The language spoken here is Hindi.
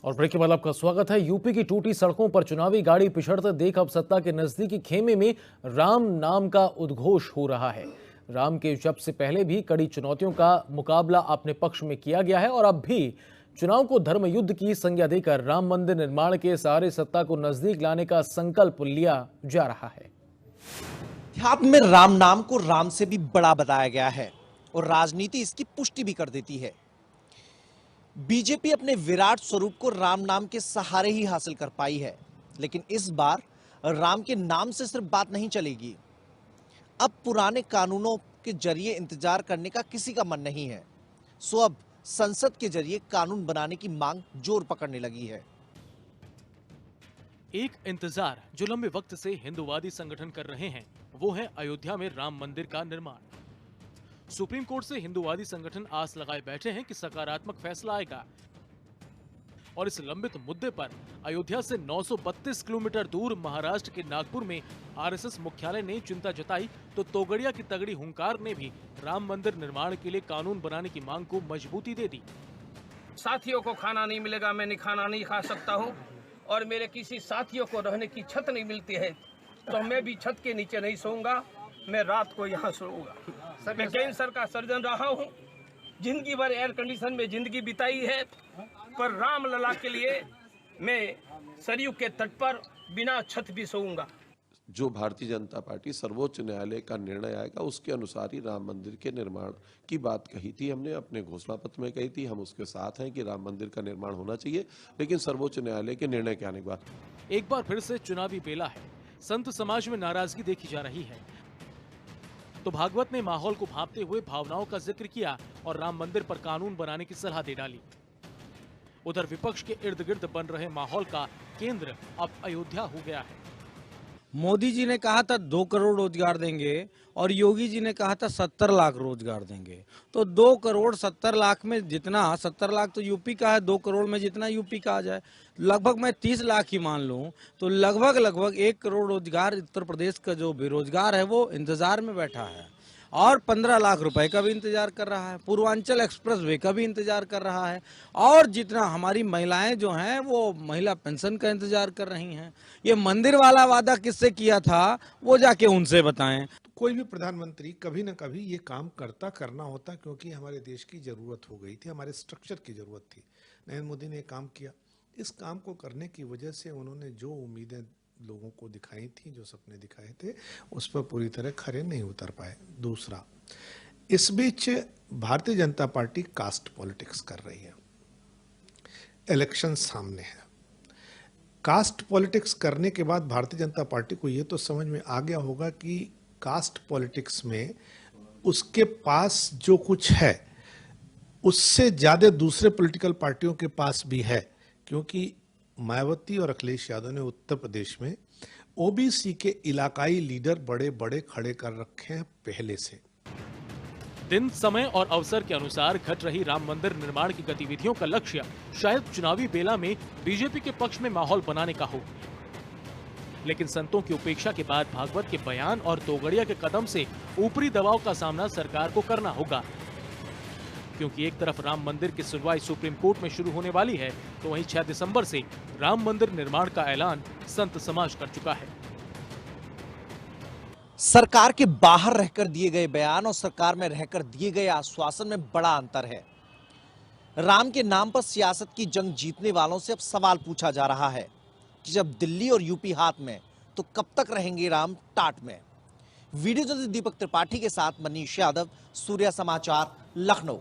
और ब्रेक के बाद आपका स्वागत है। यूपी की टूटी सड़कों पर चुनावी गाड़ी पिछड़ते देख अब सत्ता के नजदीकी खेमे में राम नाम का उद्घोष हो रहा है। राम के जप से पहले भी कड़ी चुनौतियों का मुकाबला अपने पक्ष में किया गया है और अब भी चुनाव को धर्म युद्ध की संज्ञा देकर राम मंदिर निर्माण के सहारे सत्ता को नजदीक लाने का संकल्प लिया जा रहा है। अध्यात्म में राम नाम को राम से भी बड़ा बताया गया है और राजनीति इसकी पुष्टि भी कर देती है। बीजेपी अपने विराट स्वरूप को राम नाम के सहारे ही हासिल कर पाई है, लेकिन इस बार राम के नाम से सिर्फ बात नहीं चलेगी। अब पुराने कानूनों के जरिए इंतजार करने का किसी का मन नहीं है, सो अब संसद के जरिए कानून बनाने की मांग जोर पकड़ने लगी है। एक इंतजार जो लंबे वक्त से हिंदूवादी संगठन कर रहे हैं वो है अयोध्या में राम मंदिर का निर्माण। सुप्रीम कोर्ट से हिंदूवादी संगठन आस लगाए बैठे हैं कि सकारात्मक फैसला आएगा और इस लंबित मुद्दे पर अयोध्या से 932 किलोमीटर दूर महाराष्ट्र के नागपुर में आरएसएस मुख्यालय ने चिंता जताई तो तोगड़िया की तगड़ी हुंकार ने भी राम मंदिर निर्माण के लिए कानून बनाने की मांग को मजबूती दे दी। साथियों को खाना नहीं मिलेगा, मैं खाना नहीं खा सकता हूँ और मेरे किसी साथियों को रहने की छत नहीं मिलती है तो मैं भी छत के नीचे नहीं सोऊंगा, मैं रात को यहाँ सोऊंगा। मैं कैंसर का सर्जन रहा हूँ, जिंदगी भर एयर कंडीशन में जिंदगी बिताई है, पर राम लला के लिए मैं सरयू के तट पर बिना छत भी सोऊंगा। जो भारतीय जनता पार्टी सर्वोच्च न्यायालय का निर्णय आएगा उसके अनुसार ही राम मंदिर के निर्माण की बात कही थी। हमने अपने घोषणा पत्र में कही थी, हम उसके साथ हैं कि राम मंदिर का निर्माण होना चाहिए, लेकिन सर्वोच्च न्यायालय के निर्णय के आने के बाद एक बार फिर से चुनावी बेला है। संत समाज में नाराजगी देखी जा रही है तो भागवत ने माहौल को भांपते हुए भावनाओं का जिक्र किया और राम मंदिर पर कानून बनाने की सलाह दे डाली। उधर विपक्ष के इर्द गिर्द बन रहे माहौल का केंद्र अब अयोध्या हो गया है। मोदी जी ने कहा था 2 करोड़ रोजगार देंगे और योगी जी ने कहा था 70 लाख रोजगार देंगे। तो 2 करोड़ 70 लाख में जितना 70 लाख तो यूपी का है, 2 करोड़ में जितना यूपी का आ जाए, लगभग मैं 30 लाख ही मान लूं तो लगभग 1 करोड़ रोजगार उत्तर प्रदेश का जो बेरोजगार है वो इंतजार में बैठा है और 15 लाख रुपए का भी इंतजार कर रहा है। पूर्वांचल एक्सप्रेस वे का भी इंतजार कर रहा है और जितना हमारी महिलाएं जो हैं वो महिला पेंशन का इंतजार कर रही हैं। ये मंदिर वाला वादा किससे किया था वो जाके उनसे बताएं। कोई भी प्रधानमंत्री कभी न कभी ये काम करना होता, क्योंकि हमारे देश की जरूरत हो गई थी, हमारे स्ट्रक्चर की जरूरत थी। नरेंद्र मोदी ने काम किया। इस काम को करने की वजह से उन्होंने जो उम्मीदें लोगों को दिखाई थी, जो सपने दिखाए थे, उस पर पूरी तरह खरे नहीं उतर पाए। दूसरा, इस बीच Bharatiya Janata party caste politics कर रही है। इलेक्शन सामने है। कास्ट पॉलिटिक्स करने के बाद भारतीय जनता पार्टी को यह तो समझ में आ गया होगा कि कास्ट पॉलिटिक्स में उसके पास जो कुछ है उससे ज्यादा दूसरे पॉलिटिकल पार्टियों के पास भी है, क्योंकि मायावती और अखिलेश यादव ने उत्तर प्रदेश में ओबीसी के इलाकाई लीडर बड़े बड़े खड़े कर रखे हैं पहले से। दिन, समय और अवसर के अनुसार घट रही राम मंदिर निर्माण की गतिविधियों का लक्ष्य शायद चुनावी बेला में बीजेपी के पक्ष में माहौल बनाने का हो, लेकिन संतों की उपेक्षा के बाद भागवत के बयान और तोगड़िया के कदम से ऊपरी दबाव का सामना सरकार को करना होगा, क्योंकि एक तरफ राम मंदिर की सुनवाई सुप्रीम कोर्ट में शुरू होने वाली है तो वहीं 6 दिसंबर से राम मंदिर निर्माण का ऐलान संत समाज कर चुका है। सरकार के बाहर रहकर दिए गए बयान और सरकार में रहकर दिए गए आश्वासन में बड़ा अंतर है। राम के नाम पर सियासत की जंग जीतने वालों से अब सवाल पूछा जा रहा है कि जब दिल्ली और यूपी हाथ में तो कब तक रहेंगे राम टाट में। वीडियो जर्नलिस्ट दीपक त्रिपाठी के साथ मनीष यादव, सूर्या समाचार, लखनऊ।